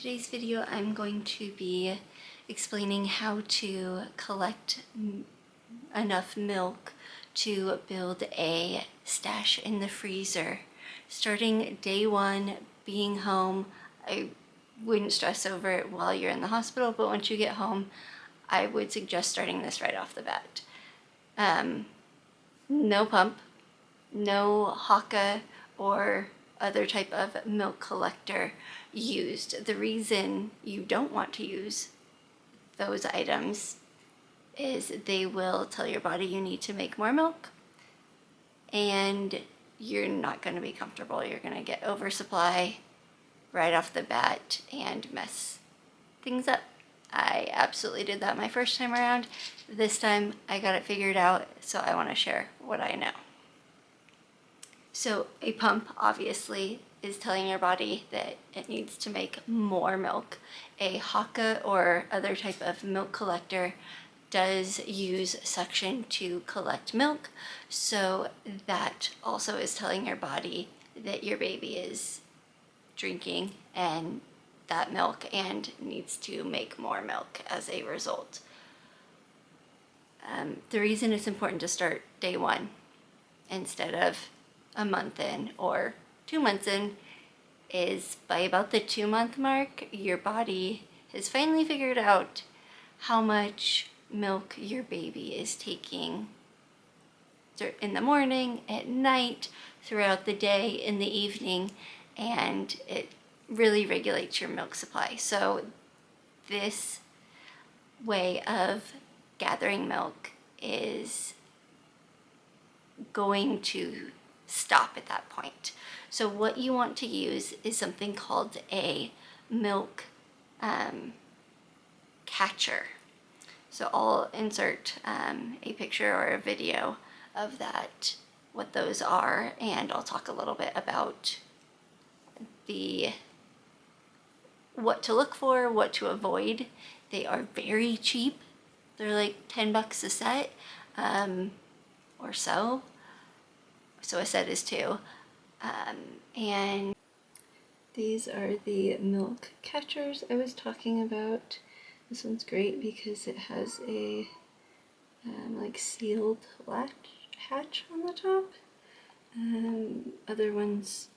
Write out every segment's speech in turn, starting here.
today's video, I'm going to be explaining how to collect enough milk to build a stash in the freezer. Starting day one, being home, I wouldn't stress over it while you're in the hospital, but once you get home, I would suggest starting this right off the bat. No pump, no Haakaa or other type of milk collector used. The reason you don't want to use those items is they will tell your body you need to make more milk, and you're not going to be comfortable. You're going to get oversupply right off the bat and mess things up. I absolutely did that my first time around. This time I got it figured out, so I want to share what I know. So a pump obviously is telling your body that it needs to make more milk. A Haakaa or other type of milk collector does use suction to collect milk, so that also is telling your body that your baby is drinking and that milk and needs to make more milk as a result. The reason it's important to start day one instead of a month in or 2 months in is by about the 2-month mark, your body has finally figured out how much milk your baby is taking in the morning, at night, throughout the day, in the evening, and it really regulates your milk supply. So this way of gathering milk is going to stop at that point. So what you want to use is something called a milk catcher. So I'll insert a picture or a video of that, what those are, and I'll talk a little bit about what to look for, what to avoid. They are very cheap. They're like $10 a set or so. So a set is 2. And these are the milk catchers I was talking about. This one's great because it has a like sealed hatch on the top. Other ones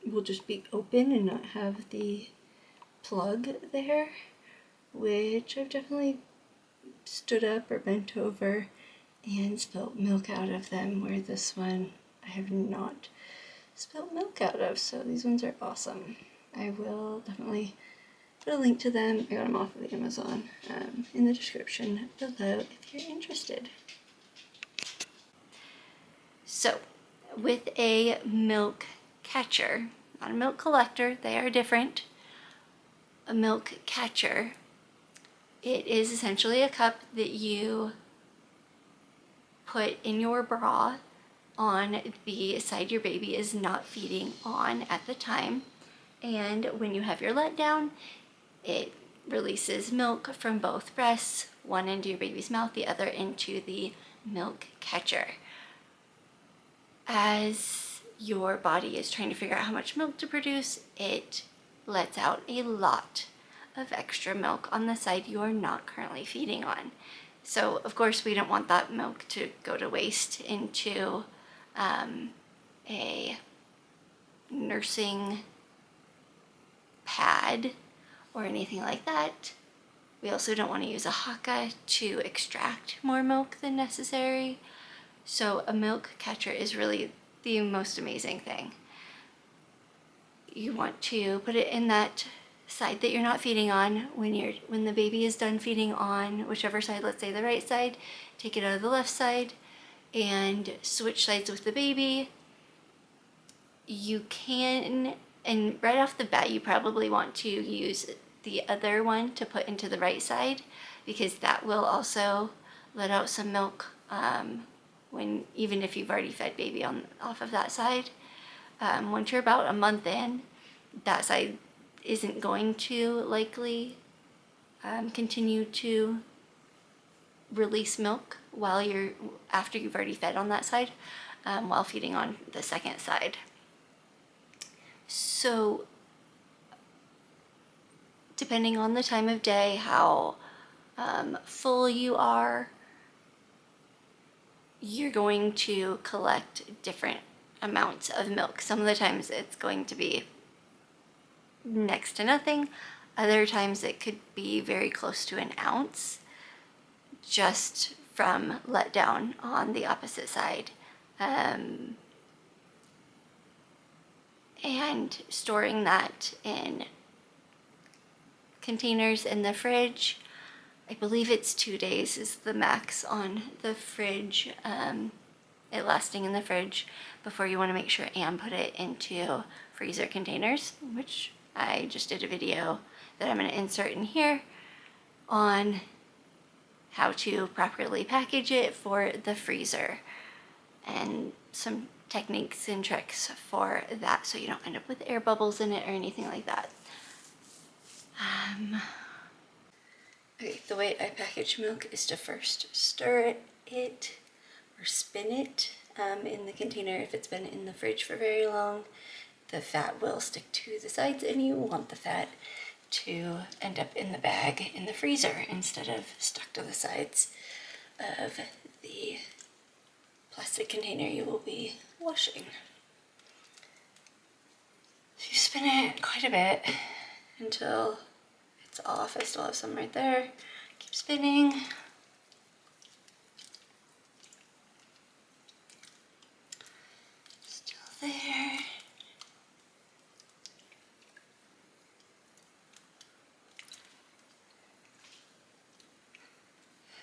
will just be open and not have the plug there, which I've definitely stood up or bent over and spilt milk out of them, where this one I have not spilt milk out of. So these ones are awesome. I will definitely put a link to them. I got them off of Amazon in the description below if you're interested. So with a milk catcher, not a milk collector, they are different. A milk catcher, it is essentially a cup that you put in your bra on the side your baby is not feeding on at the time, and when you have your letdown, it releases milk from both breasts, one into your baby's mouth, the other into the milk catcher. As your body is trying to figure out how much milk to produce, it lets out a lot of extra milk on the side you are not currently feeding on. So of course we don't want that milk to go to waste into a nursing pad or anything like that. We also don't want to use a Haakaa to extract more milk than necessary. So a milk catcher is really the most amazing thing. You want to put it in that side that you're not feeding on. When the baby is done feeding on whichever side, let's say the right side, take it out of the left side and switch sides with the baby. You can, and right off the bat, you probably want to use the other one to put into the right side, because that will also let out some milk even if you've already fed baby off of that side. Once you're about a month in, that side isn't going to likely continue to release milk after you've already fed on that side, while feeding on the second side. So depending on the time of day, how full you are, you're going to collect different amounts of milk. Some of the times it's going to be next to nothing. Other times it could be very close to an ounce, just from letdown on the opposite side. And storing that in containers in the fridge. I believe it's 2 days is the max on the fridge, it lasting in the fridge, before you want to make sure and put it into freezer containers, which I just did a video that I'm going to insert in here on how to properly package it for the freezer, and some techniques and tricks for that so you don't end up with air bubbles in it or anything like that. Okay, the way I package milk is to first stir it or spin it in the container. If it's been in the fridge for very long, the fat will stick to the sides, and you want the fat to end up in the bag in the freezer instead of stuck to the sides of the plastic container you will be washing. So you spin it quite a bit until it's off. I still have some right there. Keep spinning. Still there.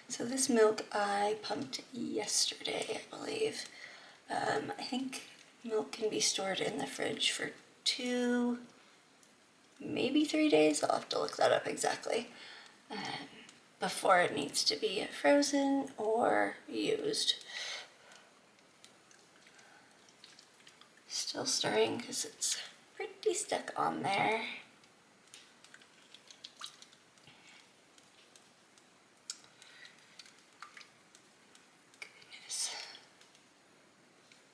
So this milk I pumped yesterday, I believe. I think milk can be stored in the fridge for 2, maybe 3 days. I'll have to look that up exactly. Before it needs to be frozen or used. Still stirring because it's pretty stuck on there. Goodness.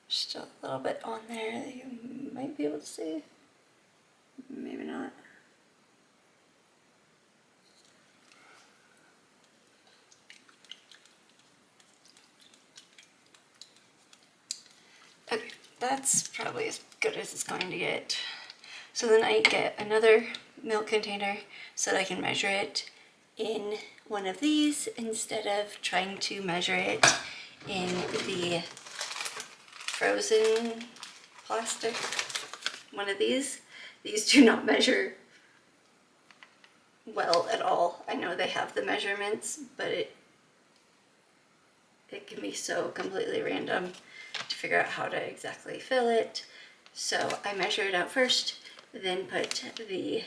Still a little bit on there that you might be able to see. Maybe not. Okay, that's probably as good as it's going to get. So then I get another milk container so that I can measure it in one of these instead of trying to measure it in the frozen plastic. One of these. These do not measure well at all. I know they have the measurements, but it can be so completely random to figure out how to exactly fill it. So I measure it out first, then put the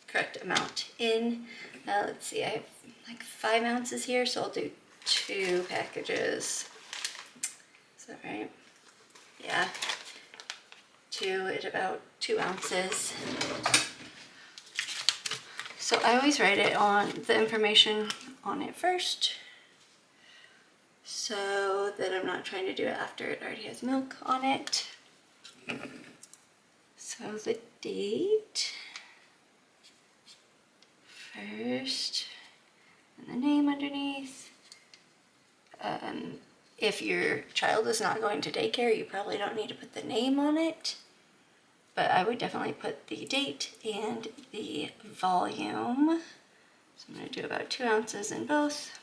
correct amount in. Let's see, I have like 5 ounces here, so I'll do 2 packages. Is that right? Yeah, 2 at about 2 ounces. So I always write it on the information on it first, so that I'm not trying to do it after it already has milk on it. So the date first, and the name underneath. If your child is not going to daycare, you probably don't need to put the name on it, but I would definitely put the date and the volume. So I'm going to do about 2 ounces in both.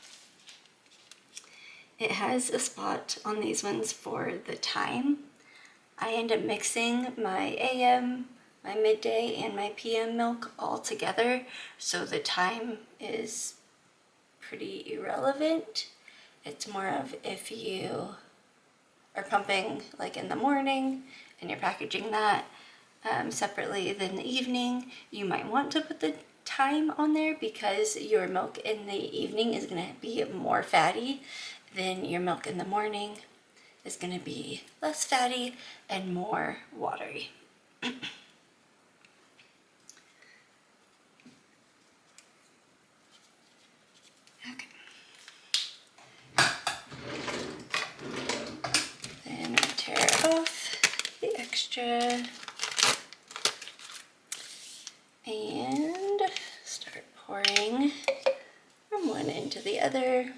It has a spot on these ones for the time. I end up mixing my AM, my midday, and my PM milk all together, so the time is pretty irrelevant. It's more of if you are pumping like in the morning and you're packaging that separately than the evening, you might want to put the time on there because your milk in the evening is going to be more fatty than your milk in the morning. Is going to be less fatty and more watery. Okay. Then we tear off the extra and start pouring from one end to the other.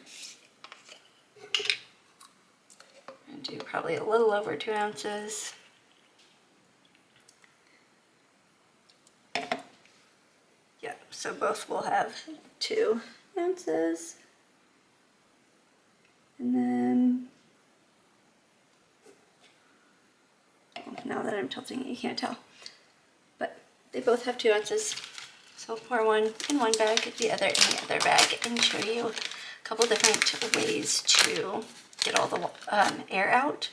And do probably a little over 2 ounces. Yeah, so both will have 2 ounces. And then, now that I'm tilting it, you can't tell. But they both have 2 ounces. So I'll pour one in one bag, the other in the other bag, and show you a couple different ways to get all the air out.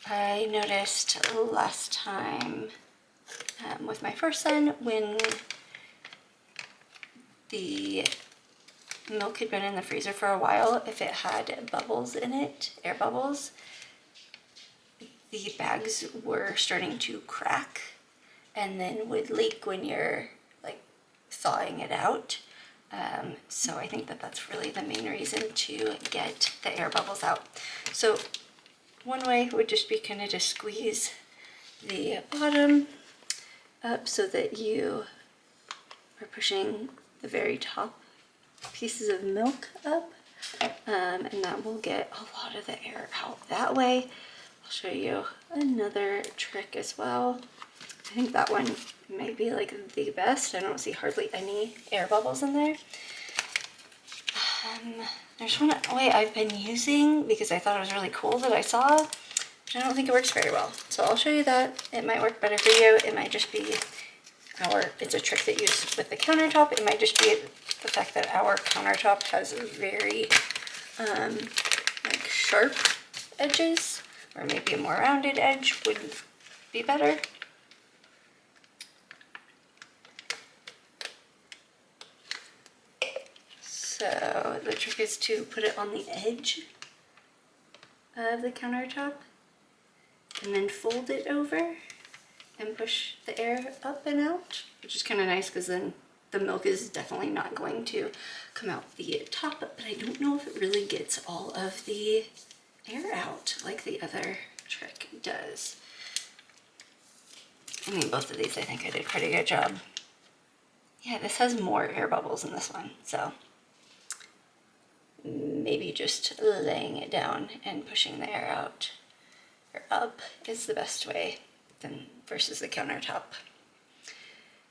I noticed last time with my first son, when the milk had been in the freezer for a while, if it had bubbles in it, air bubbles, the bags were starting to crack and then would leak when you're like thawing it out. So I think that that's really the main reason to get the air bubbles out. So one way would just be kind of to squeeze the bottom up so that you are pushing the very top pieces of milk up, and that will get a lot of the air out that way. I'll show you another trick as well. I think that one may be like the best. I don't see hardly any air bubbles in there. There's one way I've been using because I thought it was really cool that I saw, but I don't think it works very well. So I'll show you that. It might work better for you. It might just be it's a trick that you use with the countertop. It might just be the fact that our countertop has very like sharp edges, or maybe a more rounded edge would be better. So the trick is to put it on the edge of the countertop and then fold it over and push the air up and out, which is kind of nice because then the milk is definitely not going to come out the top, but I don't know if it really gets all of the air out like the other trick does. I mean, both of these I think I did a pretty good job. Yeah, this has more air bubbles in this one, so maybe just laying it down and pushing the air out or up is the best way than versus the countertop.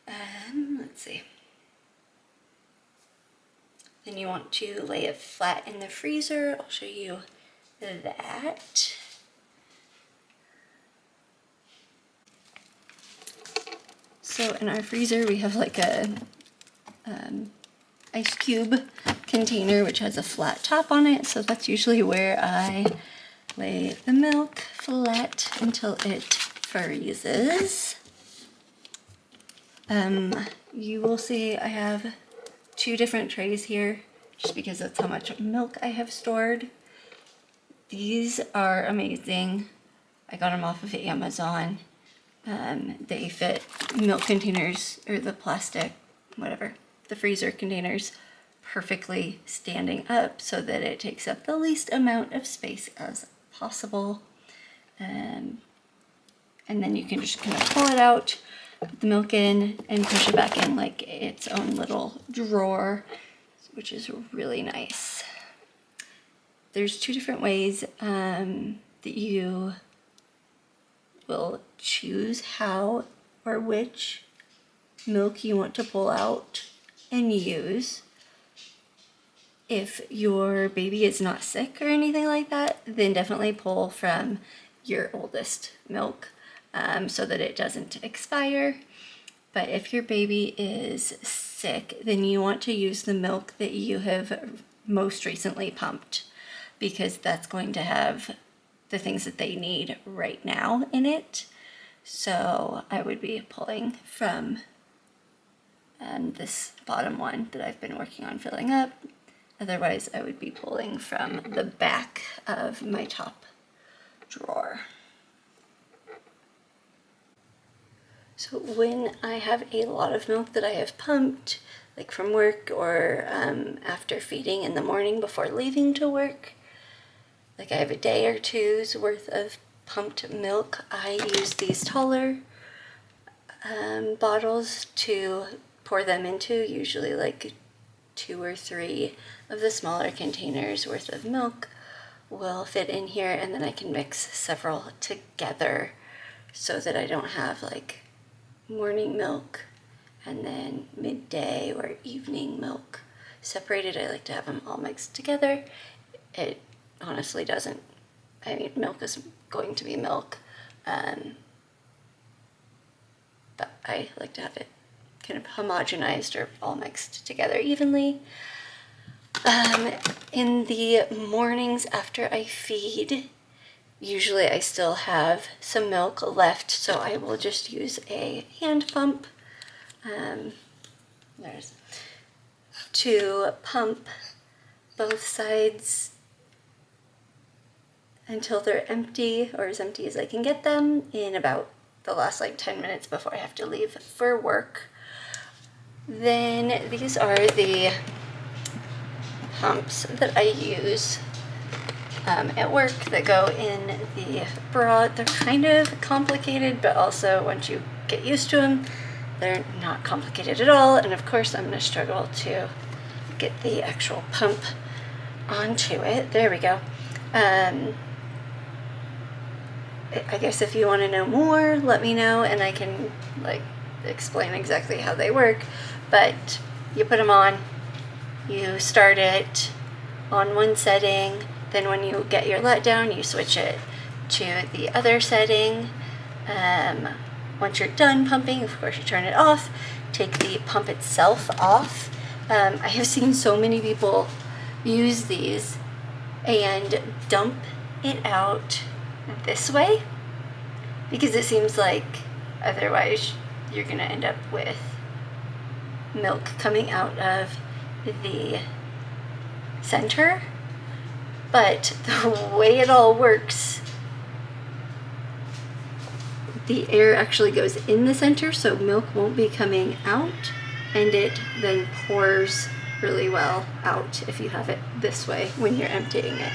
Let's see. Then you want to lay it flat in the freezer. I'll show you that. So in our freezer we have like a ice cube container which has a flat top on it, so that's usually where I lay the milk flat until it freezes. You will see I have 2 different trays here just because that's how much milk I have stored. These are amazing. I got them off of Amazon. They fit milk containers, or the plastic, whatever, the freezer containers perfectly standing up so that it takes up the least amount of space as possible. And then you can just kind of pull it out, put the milk in, and push it back in like its own little drawer, which is really nice. There's 2 different ways that you will choose how or which milk you want to pull out and use. If your baby is not sick or anything like that, then definitely pull from your oldest milk so that it doesn't expire. But if your baby is sick, then you want to use the milk that you have most recently pumped, because that's going to have the things that they need right now in it. So I would be pulling from this bottom one that I've been working on filling up. Otherwise, I would be pulling from the back of my top drawer. So when I have a lot of milk that I have pumped, like from work or after feeding in the morning before leaving to work, like I have a day or two's worth of pumped milk, I use these taller bottles to pour them into, usually like 2 or 3 of the smaller containers worth of milk will fit in here, and then I can mix several together so that I don't have like morning milk and then midday or evening milk separated. I like to have them all mixed together. It honestly doesn't, I mean, milk is going to be milk, but I like to have it kind of homogenized or all mixed together evenly. In the mornings after I feed, usually I still have some milk left, so I will just use a hand pump to pump both sides until they're empty, or as empty as I can get them, in about the last like 10 minutes before I have to leave for work. Then these are the pumps that I use at work that go in the bra. They're kind of complicated, but also once you get used to them, they're not complicated at all. And of course I'm going to struggle to get the actual pump onto it. There we go. I guess if you want to know more, let me know and I can like explain exactly how they work. But you put them on, you start it on one setting, then when you get your letdown, you switch it to the other setting. Once you're done pumping, of course, you turn it off, take the pump itself off. I have seen so many people use these and dump it out this way because it seems like otherwise you're going to end up with milk coming out of the center. But the way it all works, the air actually goes in the center, so milk won't be coming out, and it then pours really well out if you have it this way when you're emptying it.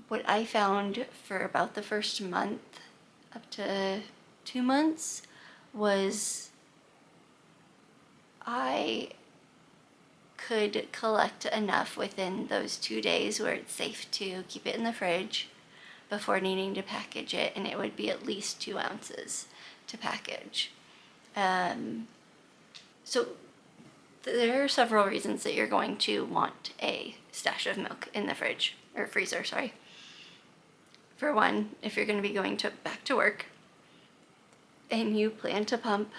What I found for about the first month up to 2 months was I could collect enough within those 2 days where it's safe to keep it in the fridge before needing to package it, and it would be at least 2 ounces to package. So there are several reasons that you're going to want a stash of milk in the fridge, or freezer, sorry. For one, if you're going to be going back to work and you plan to pump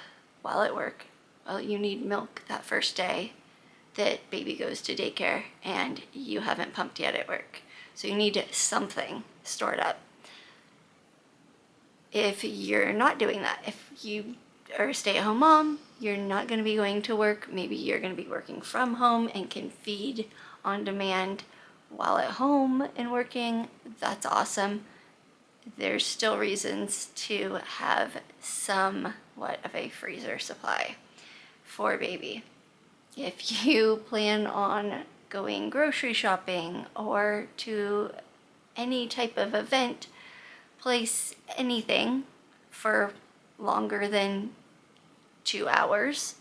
while at work, well, you need milk that first day that baby goes to daycare and you haven't pumped yet at work. So you need something stored up. If you're not doing that, if you are a stay-at-home mom, you're not going to be going to work, maybe you're going to be working from home and can feed on demand while at home and working, that's awesome. There's still reasons to have somewhat of a freezer supply for baby. If you plan on going grocery shopping or to any type of event, place anything for longer than 2 hours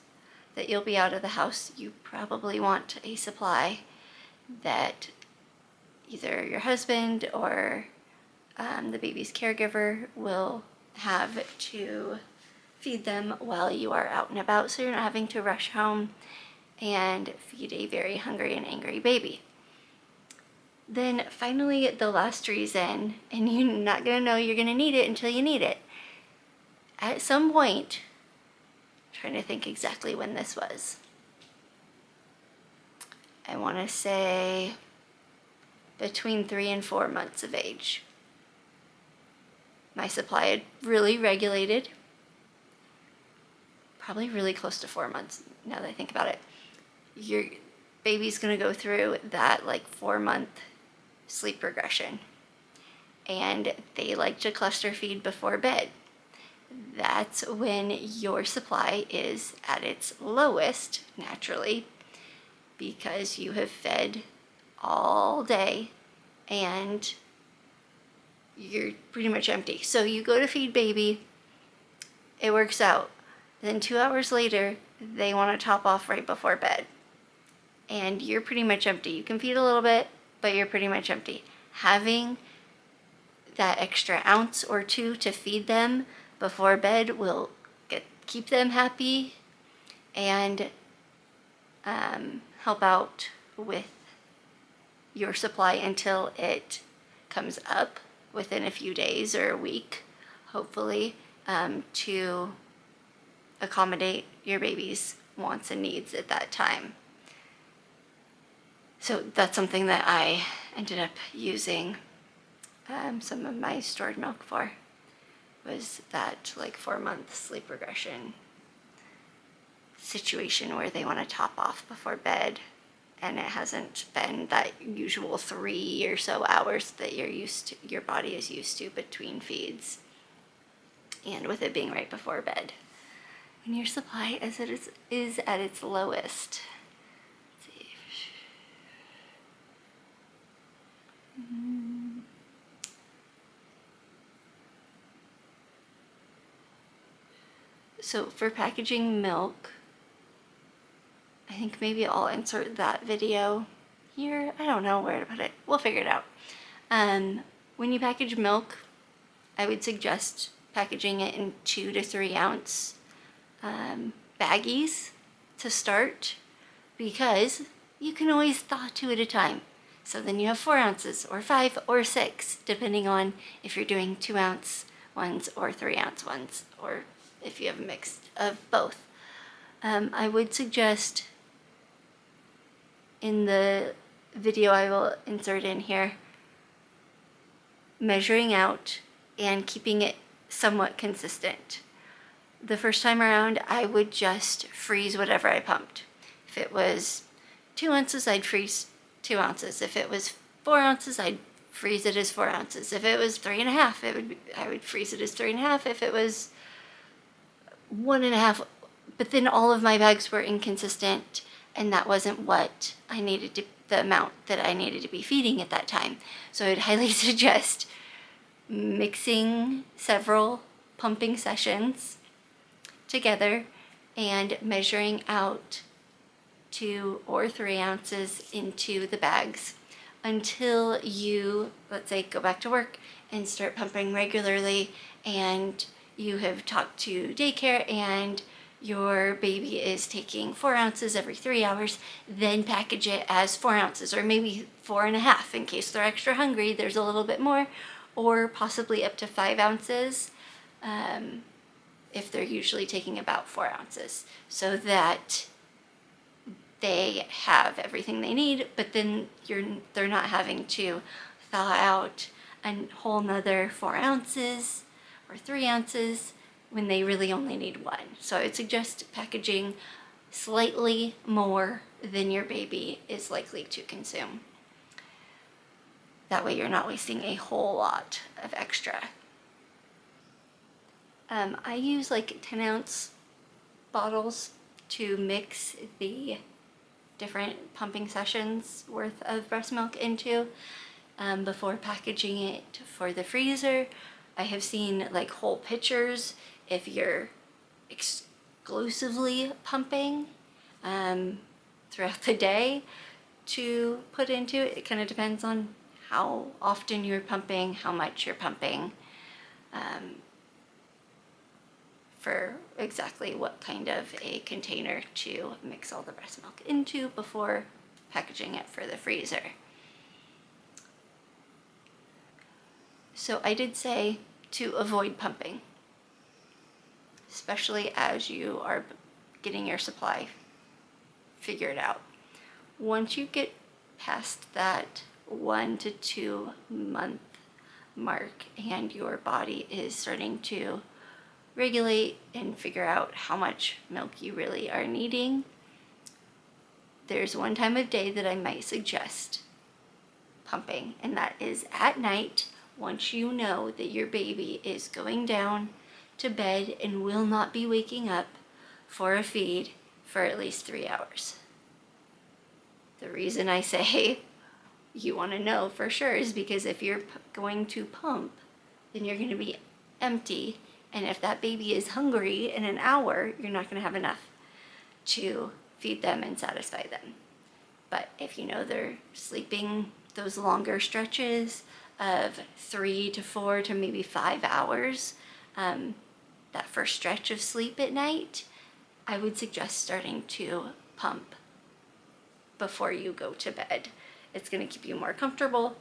that you'll be out of the house, you probably want a supply that either your husband or the baby's caregiver will have to feed them while you are out and about, so you're not having to rush home and feed a very hungry and angry baby. Then finally, the last reason, and you're not going to know you're going to need it until you need it. At some point, I'm trying to think exactly when this was. I want to say between 3 and 4 months of age. My supply had really regulated, probably really close to 4 months now that I think about it. Your baby's going to go through that like 4-month sleep regression, and they like to cluster feed before bed. That's when your supply is at its lowest naturally, because you have fed all day and you're pretty much empty. So you go to feed baby, it works out. Then 2 hours later, they want to top off right before bed. And you're pretty much empty. You can feed a little bit, but you're pretty much empty. Having that extra ounce or two to feed them before bed will keep them happy and help out with your supply until it comes up within a few days or a week, hopefully, to accommodate your baby's wants and needs at that time. So that's something that I ended up using some of my stored milk for, was that like 4-month sleep regression situation where they want to top off before bed, and it hasn't been that usual 3 or so hours that your body is used to between feeds, and with it being right before bed when your supply is at its lowest. Let's see. So for packaging milk, I think maybe I'll insert that video here. I don't know where to put it. We'll figure it out. When you package milk, I would suggest packaging it in 2 to 3 ounce baggies to start, because you can always thaw 2 at a time. So then you have 4 ounces or 5 or 6, depending on if you're doing 2 ounce ones or 3 ounce ones, or if you have a mix of both. I would suggest, in the video I will insert in here, measuring out and keeping it somewhat consistent. The first time around, I would just freeze whatever I pumped. If it was 2 ounces, I'd freeze 2 ounces. If it was 4 ounces, I'd freeze it as 4 ounces. If it was 3.5, I would freeze it as 3.5. If it was 1.5, but then all of my bags were inconsistent, and that wasn't what I needed to, the amount that I needed to be feeding at that time. So I'd highly suggest mixing several pumping sessions together and measuring out 2 or 3 ounces into the bags until you, let's say, go back to work and start pumping regularly, and you have talked to daycare and your baby is taking 4 ounces every 3 hours. Then package it as 4 ounces, or maybe 4.5 in case they're extra hungry. There's a little bit more, or possibly up to 5 ounces if they're usually taking about 4 ounces, so that they have everything they need, but then they're not having to thaw out a whole nother 4 ounces or 3 ounces when they really only need 1. So I would suggest packaging slightly more than your baby is likely to consume. That way you're not wasting a whole lot of extra. I use like 10 ounce bottles to mix the different pumping sessions worth of breast milk into before packaging it for the freezer. I have seen like whole pitchers if you're exclusively pumping throughout the day to put into it. It kind of depends on how often you're pumping, how much you're pumping, for exactly what kind of a container to mix all the breast milk into before packaging it for the freezer. So I did say to avoid pumping, especially as you are getting your supply figured out. Once you get past that 1 to 2 month mark and your body is starting to regulate and figure out how much milk you really are needing, there's one time of day that I might suggest pumping, and that is at night, once you know that your baby is going down to bed and will not be waking up for a feed for at least 3 hours. The reason I say you want to know for sure is because if you're going to pump, then you're going to be empty, and if that baby is hungry in an hour, you're not going to have enough to feed them and satisfy them. But if you know they're sleeping those longer stretches of 3 to 4 to maybe 5 hours, that first stretch of sleep at night, I would suggest starting to pump before you go to bed. It's going to keep you more comfortable.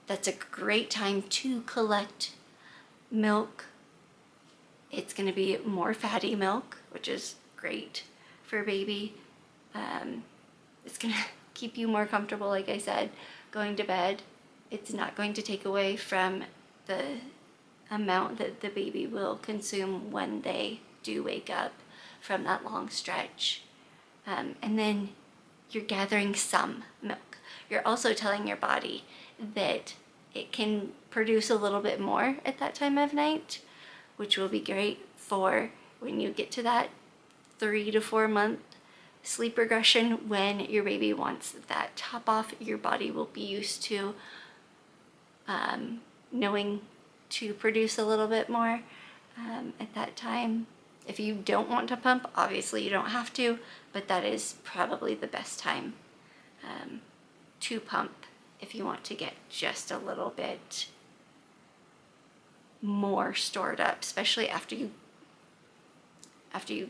That's a great time to collect milk. It's going to be more fatty milk, which is great for baby. It's going to keep you more comfortable, like I said, going to bed. It's not going to take away from the amount that the baby will consume when they do wake up from that long stretch. And then you're gathering some milk. You're also telling your body that it can produce a little bit more at that time of night, which will be great for when you get to that 3 to 4 month sleep regression. When your baby wants that top off, your body will be used to knowing to produce a little bit more at that time. If you don't want to pump, obviously you don't have to, but that is probably the best time to pump if you want to get just a little bit more stored up, especially after you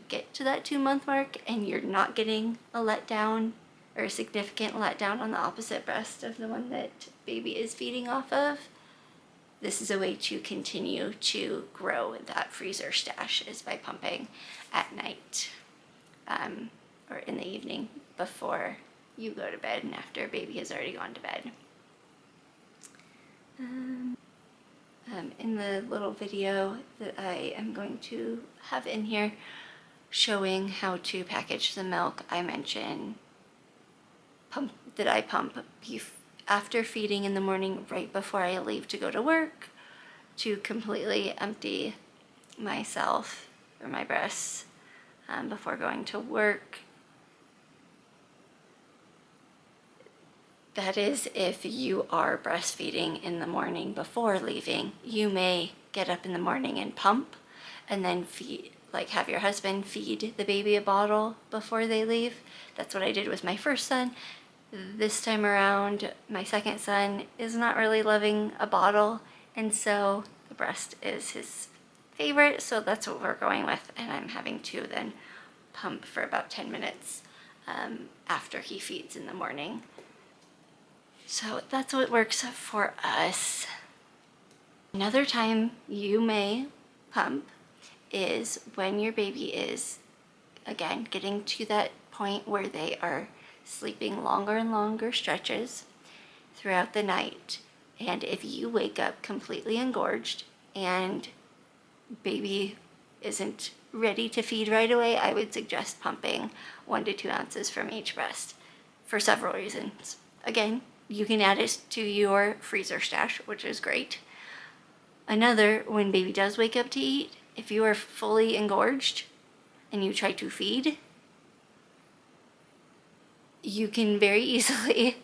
get to that 2-month mark and you're not getting a letdown or a significant letdown on the opposite breast of the one that baby is feeding off of. This is a way to continue to grow that freezer stash, is by pumping at night or in the evening before you go to bed and after baby has already gone to bed. In the little video that I am going to have in here showing how to package the milk, I mention that I pump after feeding in the morning, right before I leave to go to work, to completely empty myself or my breasts before going to work. That is, if you are breastfeeding in the morning before leaving, you may get up in the morning and pump and then feed, like have your husband feed the baby a bottle before they leave. That's what I did with my first son. This time around, my second son is not really loving a bottle, and so the breast is his favorite, so that's what we're going with, and I'm having to then pump for about 10 minutes after he feeds in the morning. So that's what works for us. Another time you may pump is when your baby is, again, getting to that point where they are sleeping longer and longer stretches throughout the night. And if you wake up completely engorged and baby isn't ready to feed right away, I would suggest pumping 1 to 2 ounces from each breast for several reasons. Again, you can add it to your freezer stash, which is great. Another, when baby does wake up to eat, if you are fully engorged and you try to feed, you can very easily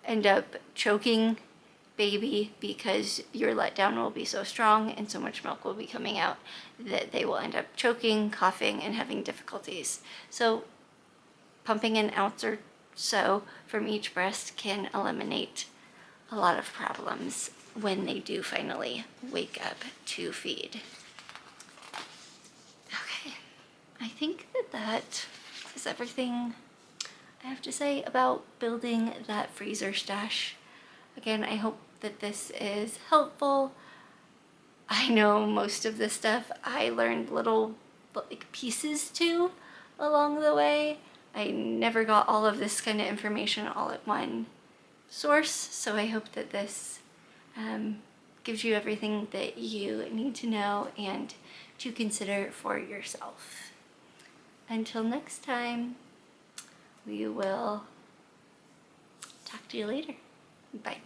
end up choking baby because your letdown will be so strong and so much milk will be coming out that they will end up choking, coughing, and having difficulties. So pumping an ounce or so from each breast can eliminate a lot of problems when they do finally wake up to feed. Okay, I think that is everything I have to say about building that freezer stash. Again, I hope that this is helpful. I know most of this stuff I learned little pieces to along the way. I never got all of this kind of information all at one source, so I hope that this gives you everything that you need to know and to consider for yourself. Until next time, we will talk to you later. Bye.